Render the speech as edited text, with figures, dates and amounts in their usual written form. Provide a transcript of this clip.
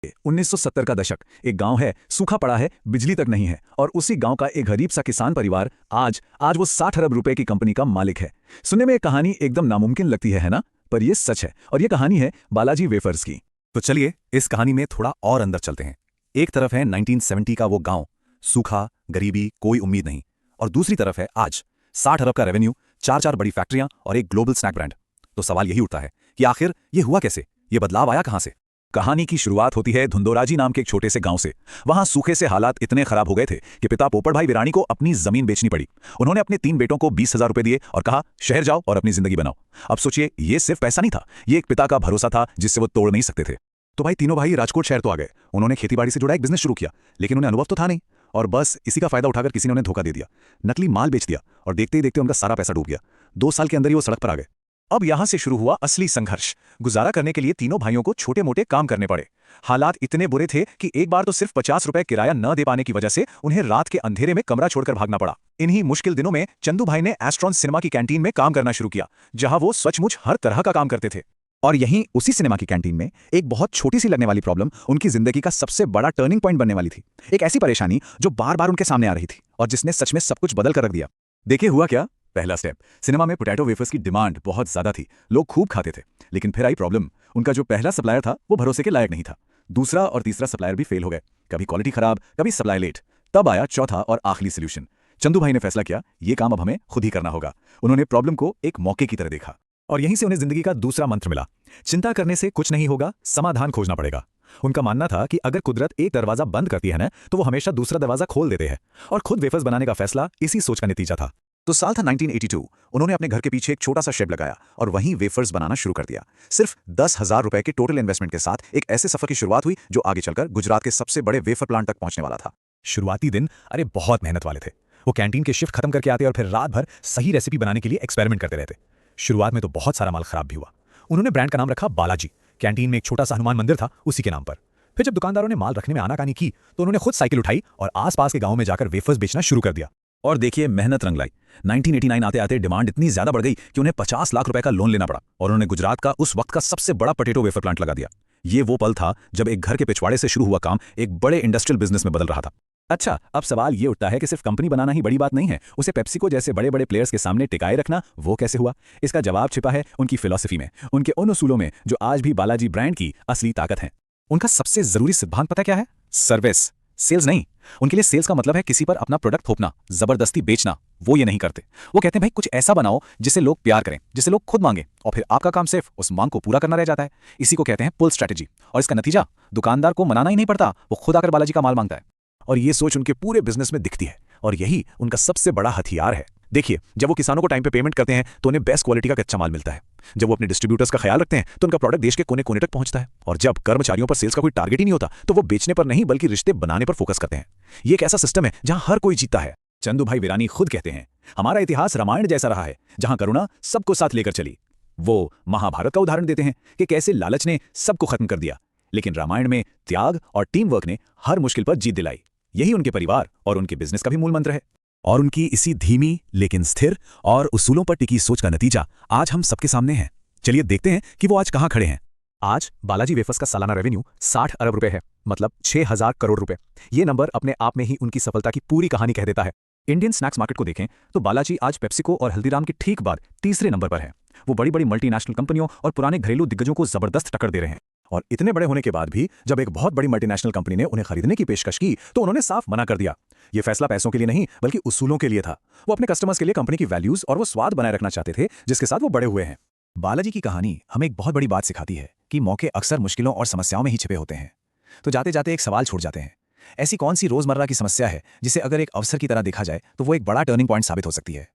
1970 का दशक। एक गांव है, सूखा पड़ा है, बिजली तक नहीं है, और उसी गांव का एक गरीब सा किसान परिवार आज आज वो 60 अरब रुपए की कंपनी का मालिक है। सुनने में ये कहानी एकदम नामुमकिन लगती है ना? पर ये सच है, और ये कहानी है बालाजी वेफर्स की। तो चलिए इस कहानी में थोड़ा और अंदर चलते हैं। एक तरफ है 1970 का वो गांव, सूखा, गरीबी, कोई उम्मीद नहीं। और दूसरी तरफ है आज 60 अरब का रेवेन्यू, चार बड़ी फैक्ट्रियां और एक ग्लोबल स्नैक ब्रांड। तो सवाल यही उठता है कि आखिर ये हुआ कैसे? ये बदलाव आया कहां से? कहानी की शुरुआत होती है धुंधोराजी नाम के एक छोटे से गांव से। वहां सूखे से हालात इतने खराब हो गए थे कि पिता पोपट भाई विरानी को अपनी जमीन बेचनी पड़ी। उन्होंने अपने 3 बेटों को 20,000 रुपए दिए और कहा, शहर जाओ और अपनी जिंदगी बनाओ। अब सोचिए, ये सिर्फ पैसा नहीं था, ये एक पिता का भरोसा था जिससे वो तोड़ नहीं सकते थे। तो भाई तीनों भाई राजकोट शहर तो आ गए। उन्होंने खेतीबाड़ी से जुड़ा एक बिजनेस शुरू किया, लेकिन उन्हें अनुभव तो था नहीं, और बस इसी का फायदा उठाकर किसी ने उन्हें धोखा दे दिया, नकली माल बेच दिया, और देखते ही देखते उनका सारा पैसा डूब गया। 2 साल के अंदर ही वो सड़क पर आ गए। अब यहां से शुरू हुआ असली संघर्ष। गुजारा करने के लिए तीनों भाइयों को छोटे मोटे काम करने पड़े। हालात इतने बुरे थे कि एक बार तो सिर्फ 50 रुपए किराया न दे पाने की वजह से उन्हें रात के अंधेरे में कमरा छोड़कर भागना पड़ा। इन्हीं मुश्किल दिनों में चंदू भाई ने एस्ट्रॉन सिनेमा की कैंटीन में काम करना शुरू किया, जहां वो सचमुच हर तरह का काम करते थे। और यहीं उसी सिनेमा की कैंटीन में एक बहुत छोटी सी लगने वाली प्रॉब्लम उनकी जिंदगी का सबसे बड़ा टर्निंग पॉइंट बनने वाली थी। एक ऐसी परेशानी जो बार बार उनके सामने आ रही थी और जिसने सच में सब कुछ बदल कर रख दिया। देखिए हुआ क्या। पहला स्टेप, सिनेमा में पोटैटो वेफर्स की डिमांड बहुत ज्यादा थी, लोग खूब खाते थे। लेकिन फिर आई प्रॉब्लम, उनका जो पहला सप्लायर था वो भरोसे के लायक नहीं था। दूसरा और तीसरा सप्लायर भी फेल हो गए, कभी क्वालिटी खराब, कभी सप्लाई लेट। तब आया चौथा और आखिरी सोल्यूशन। चंदू भाई ने फैसला किया, ये काम अब हमें खुद ही करना होगा। उन्होंने प्रॉब्लम को एक मौके की तरह देखा, और यहीं से उन्हें जिंदगी का दूसरा मंत्र मिला। चिंता करने से कुछ नहीं होगा, समाधान खोजना पड़ेगा। उनका मानना था कि अगर कुदरत एक दरवाजा बंद करती है ना, तो वो हमेशा दूसरा दरवाजा खोल देते हैं। और खुद वेफर्स बनाने का फैसला इसी सोच का नतीजा था। तो साल था 1982। उन्होंने अपने घर के पीछे एक छोटा सा शेड लगाया और वहीं वेफर्स बनाना शुरू कर दिया। सिर्फ 10,000 रुपए के टोटल इन्वेस्टमेंट के साथ एक ऐसे सफर की शुरुआत हुई जो आगे चलकर गुजरात के सबसे बड़े वेफर प्लांट तक पहुंचने वाला था। शुरुआती दिन बहुत मेहनत वाले थे। वो कैंटीन के शिफ्ट खत्म करके आते और फिर रात भर सही रेसिपी बनाने के लिए एक्सपेरिमेंट करते रहते। शुरुआत में तो बहुत सारा माल खराब भी हुआ। उन्होंने ब्रांड का नाम रखा बालाजी। कैंटीन में एक छोटा सा हनुमान मंदिर था उसी के नाम पर। फिर जब दुकानदारों ने माल रखने में आनाकानी की तो उन्होंने खुद साइकिल उठाई और आसपास के गांव में जाकर वेफर्स बेचना शुरू कर दिया। और देखिए मेहनत रंग लाई। 1989 आते आते डिमांड इतनी ज्यादा बढ़ गई कि उन्हें 50 लाख रुपए का लोन लेना पड़ा, और उन्होंने गुजरात का उस वक्त का सबसे बड़ा पोटैटो वेफर प्लांट लगा दिया। ये वो पल था जब एक घर के पिछवाड़े से शुरू हुआ काम एक बड़े इंडस्ट्रियल बिजनेस में बदल रहा था। अच्छा, अब सवाल ये उठता है कि सिर्फ कंपनी बनाना ही बड़ी बात नहीं है, उसे पेप्सिको जैसे बड़े बड़े प्लेयर्स के सामने टिकाए रखना वो कैसे हुआ? इसका जवाब छिपा है उनकी फिलॉसफी में, उनके उन उसूलों में जो आज भी बालाजी ब्रांड की असली ताकत है। उनका सबसे जरूरी सिद्धांत पता क्या है? सर्विस, सेल्स नहीं। उनके लिए सेल्स का मतलब है किसी पर अपना प्रोडक्ट थोपना, जबरदस्ती बेचना। वो ये नहीं करते। वो कहते हैं भाई कुछ ऐसा बनाओ जिसे लोग प्यार करें, जिसे लोग खुद मांगे, और फिर आपका काम सिर्फ उस मांग को पूरा करना रह जाता है। इसी को कहते हैं पुल स्ट्रेटजी। और इसका नतीजा, दुकानदार को मनाना ही नहीं पड़ता, वो खुद आकर बालाजी का माल मांगता है। और ये सोच उनके पूरे बिजनेस में दिखती है, और यही उनका सबसे बड़ा हथियार है। देखिए, जब वो किसानों को टाइम पे पेमेंट करते हैं तो उन्हें बेस्ट क्वालिटी का कच्चा माल मिलता है। जब वो अपने डिस्ट्रीब्यूटर्स का ख्याल रखते हैं तो उनका प्रोडक्ट देश के कोने कोने तक पहुंचता है। और जब कर्मचारियों पर सेल्स का कोई टारगेट ही नहीं होता तो वो बेचने पर नहीं बल्कि रिश्ते बनाने पर फोकस करते हैं। ये एक ऐसा सिस्टम है जहां हर कोई जीतता है। चंदू भाई विरानी खुद कहते हैं, हमारा इतिहास रामायण जैसा रहा है जहां करुणा सबको साथ लेकर चली। वो महाभारत का उदाहरण देते हैं कि कैसे लालच ने सबको खत्म कर दिया, लेकिन रामायण में त्याग और टीम वर्क ने हर मुश्किल पर जीत दिलाई। यही उनके परिवार और उनके बिजनेस का भी मूल मंत्र है। और उनकी इसी धीमी लेकिन स्थिर और उसूलों पर टिकी सोच का नतीजा आज हम सबके सामने है। चलिए देखते हैं कि वो आज कहां खड़े हैं। आज बालाजी वेफर्स का सालाना रेवेन्यू 60 अरब रुपए है, मतलब 6,000 करोड़ रुपए। ये नंबर अपने आप में ही उनकी सफलता की पूरी कहानी कह देता है। इंडियन स्नैक्स मार्केट को देखें तो बालाजी आज पेप्सिको और हल्दीराम के ठीक बाद तीसरे नंबर पर है। वो बड़ी बड़ी मल्टीनेशनल कंपनियों और पुराने घरेलू दिग्गजों को जबरदस्त टक्कर दे रहे हैं। और इतने बड़े होने के बाद भी जब एक बहुत बड़ी मल्टीनेशनल कंपनी ने उन्हें खरीदने की पेशकश की तो उन्होंने साफ मना कर दिया। ये फैसला पैसों के लिए नहीं बल्कि उसूलों के लिए था। वो अपने कस्टमर्स के लिए कंपनी की वैल्यूज और वो स्वाद बनाए रखना चाहते थे जिसके साथ वो बड़े हुए हैं। बालाजी की कहानी हमें एक बहुत बड़ी बात सिखाती है कि मौके अक्सर मुश्किलों और समस्याओं में ही छिपे होते हैं। तो जाते जाते एक सवाल छोड़ जाते हैं, ऐसी कौन सी रोजमर्रा की समस्या है जिसे अगर एक अवसर की तरह देखा जाए तो वो एक बड़ा टर्निंग पॉइंट साबित हो सकती है?